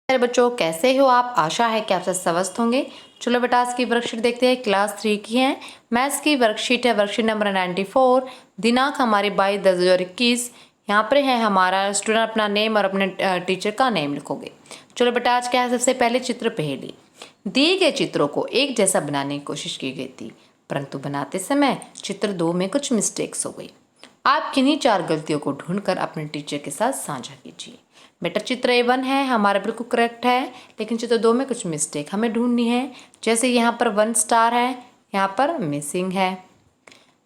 मेरे बच्चों, कैसे हो आप? आशा है कि आप सब स्वस्थ होंगे। चलो बेटा, आज की वर्कशीट देखते हैं। क्लास 3 की है, मैथ्स की वर्कशीट है, वर्कशीट नंबर 94। दिनांक हमारी 22/10/2021। यहाँ पर है हमारा स्टूडेंट अपना नेम और अपने टीचर का नेम लिखोगे। चलो बेटा, आज क्या है? सबसे पहले चित्र पहेली। दिए गए चित्रों को एक जैसा बनाने की कोशिश की गई थी, परंतु बनाते समय चित्र 2 में कुछ मिस्टेक्स हो गई। आप किन्हीं 4 गलतियों को ढूंढकर अपने टीचर के साथ साझा कीजिए। बेटा, चित्र A1 है हमारा बिल्कुल करेक्ट है, लेकिन चित्र 2 में कुछ मिस्टेक हमें ढूंढनी है। जैसे यहाँ पर 1 स्टार है, यहाँ पर मिसिंग है।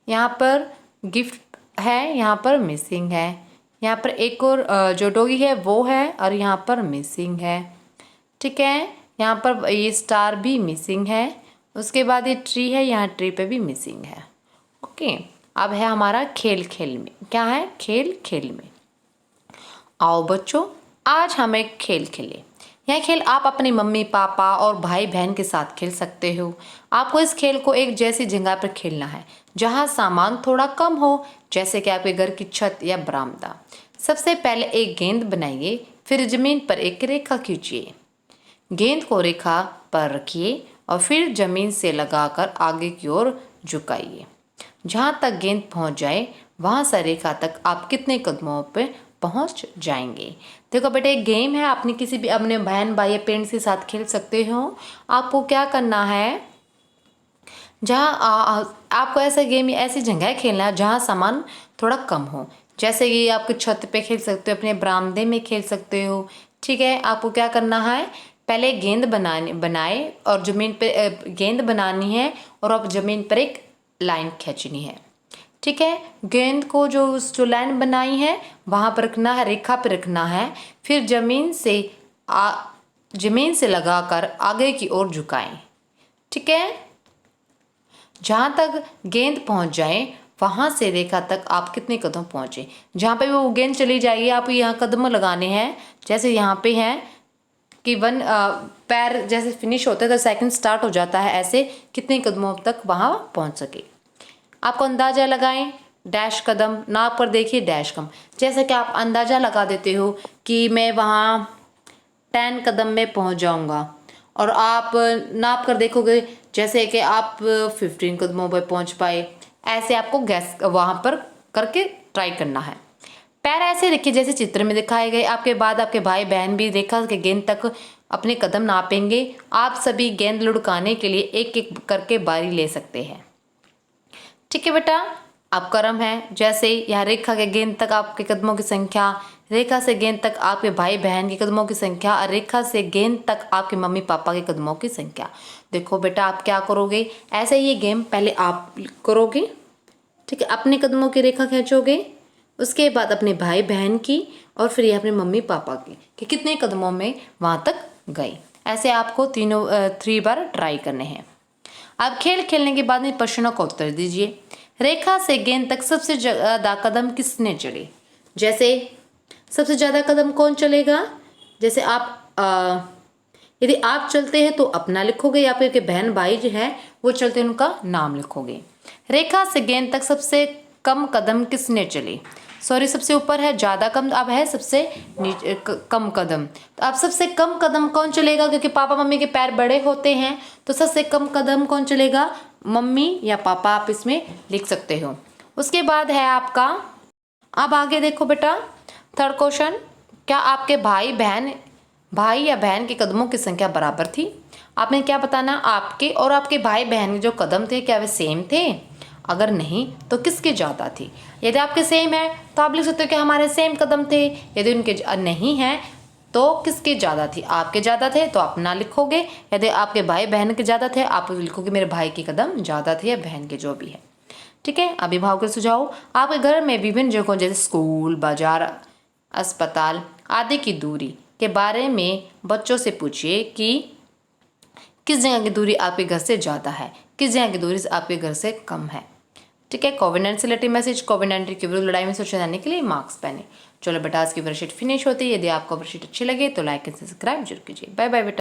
यहाँ पर गिफ्ट है, यहाँ पर मिसिंग है। यहाँ पर एक और जो डॉगी है वो है, और यहाँ पर मिसिंग है। ठीक है, यहाँ पर ये स्टार भी मिसिंग है। उसके बाद ये ट्री है, यहाँ ट्री पे भी मिसिंग है। ओके, अब है हमारा खेल खेल में। क्या है? खेल खेल में। आओ बच्चों, आज हम एक खेल खेलें। यह खेल आप अपनी मम्मी पापा और भाई बहन के साथ खेल सकते हो। आपको इस खेल को एक जैसी जगह पर खेलना है जहां सामान थोड़ा कम हो, जैसे कि आपके घर की छत या बरामदा। सबसे पहले एक गेंद बनाइए, फिर जमीन पर एक रेखा खींचिए। गेंद को रेखा पर रखिए और फिर जमीन से लगाकर आगे की ओर झुकाइए। जहाँ तक गेंद पहुँच जाए वहाँ से रेखा तक आप कितने कदमों पे पहुँच जाएंगे। देखो बेटे, एक गेम है, आपने किसी भी अपने बहन भाई या पेरेंट्स के साथ खेल सकते हो। आपको क्या करना है, जहाँ आपको ऐसा गेम ऐसी जगह खेलना है जहाँ सामान थोड़ा कम हो। जैसे कि आपकी छत पे खेल सकते हो, अपने बरामदे में खेल सकते हो। ठीक है, आपको क्या करना है, पहले गेंद बनाए और ज़मीन पे गेंद बनानी है और अब ज़मीन पर एक लाइन खींचनी है। ठीक है, गेंद को जो लाइन बनाई है वहाँ पर रखना है, रेखा पर रखना है। फिर ज़मीन से लगाकर आगे की ओर झुकाएं। ठीक है, जहाँ तक गेंद पहुँच जाए वहाँ से रेखा तक आप कितने कदम पहुँचे। जहाँ पे वो गेंद चली जाएगी, आप यहाँ कदम लगाने हैं। जैसे यहाँ पे है कि 1 पैर जैसे फिनिश होता है तो सेकंड स्टार्ट हो जाता है, ऐसे कितने कदमों तक वहाँ पहुँच सके। आपको अंदाज़ा लगाएं, डैश कदम नाप कर देखिए, डैश कम। जैसे कि आप अंदाज़ा लगा देते हो कि मैं वहाँ 10 कदम में पहुँच जाऊँगा, और आप नाप कर देखोगे जैसे कि आप 15 कदमों पर पहुँच पाए। ऐसे आपको गैस वहाँ पर करके ट्राई करना है। पैर ऐसे रखिए जैसे चित्र में दिखाए गए। आपके बाद आपके भाई बहन भी रेखा के गेंद तक अपने कदम नापेंगे। आप सभी गेंद लुढ़काने के लिए एक एक करके बारी ले सकते हैं। ठीक है बेटा, अब क्रम है, जैसे यहाँ रेखा के गेंद तक आपके कदमों की संख्या, रेखा से गेंद तक आपके भाई बहन के कदमों की संख्या, और रेखा से गेंद तक आपके मम्मी पापा के कदमों की संख्या। देखो बेटा, आप क्या करोगे, ऐसे ये गेम पहले आप करोगे। ठीक है, अपने कदमों की रेखा खींचोगे, उसके बाद अपने भाई बहन की, और फिर ये अपने मम्मी पापा की कि कितने कदमों में वहाँ तक गए। ऐसे आपको 3 बार ट्राई करने हैं। अब खेल खेलने के बाद में प्रश्नों का उत्तर दीजिए। रेखा से गेंद तक सबसे ज़्यादा कदम किसने चले? जैसे सबसे ज़्यादा कदम कौन चलेगा? जैसे यदि आप चलते हैं तो अपना लिखोगे, या फिर के बहन भाई जो है वो चलते हैं उनका नाम लिखोगे। रेखा से गेंद तक सबसे कम कदम किसने चले? सॉरी, सबसे ऊपर है ज़्यादा कम, अब है सबसे नीचे कम कदम। तो अब सबसे कम कदम कौन चलेगा? क्योंकि पापा मम्मी के पैर बड़े होते हैं, तो सबसे कम कदम कौन चलेगा? मम्मी या पापा, आप इसमें लिख सकते हो। उसके बाद है आपका, अब आगे देखो बेटा, थर्ड क्वेश्चन, क्या आपके भाई या बहन के कदमों की संख्या बराबर थी? आपने क्या बताना, आपके और आपके भाई बहन के जो कदम थे क्या वे सेम थे? अगर नहीं तो किसके ज़्यादा थी? यदि आपके सेम है तो आप लिख सकते हो कि हमारे सेम कदम थे। यदि उनके नहीं है तो किसके ज़्यादा थी? आपके ज़्यादा थे तो अपना लिखोगे। यदि आपके भाई बहन के ज़्यादा थे, आप लिखोगे मेरे भाई के कदम ज़्यादा थे या बहन के, जो भी है। ठीक है, अभिभावक के सुझाव। आपके घर में विभिन्न जगहों जैसे स्कूल, बाजार, अस्पताल आदि की दूरी के बारे में बच्चों से पूछिए कि किस जगह की दूरी आपके घर से ज़्यादा है, किस जगह की दूरी आपके घर से कम है। ठीक है, कोविड-19 से रिलेटेड मैसेज, कोविड-19 के विरुद्ध लड़ाई में सुरक्षित रहने के लिए मास्क पहने। चलो बेटा, आज की वर्कशीट फिनिश होती है। यदि आपको वर्कशीट अच्छी लगे तो लाइक एंड सब्सक्राइब जरूर कीजिए। बाय बाय बेटा।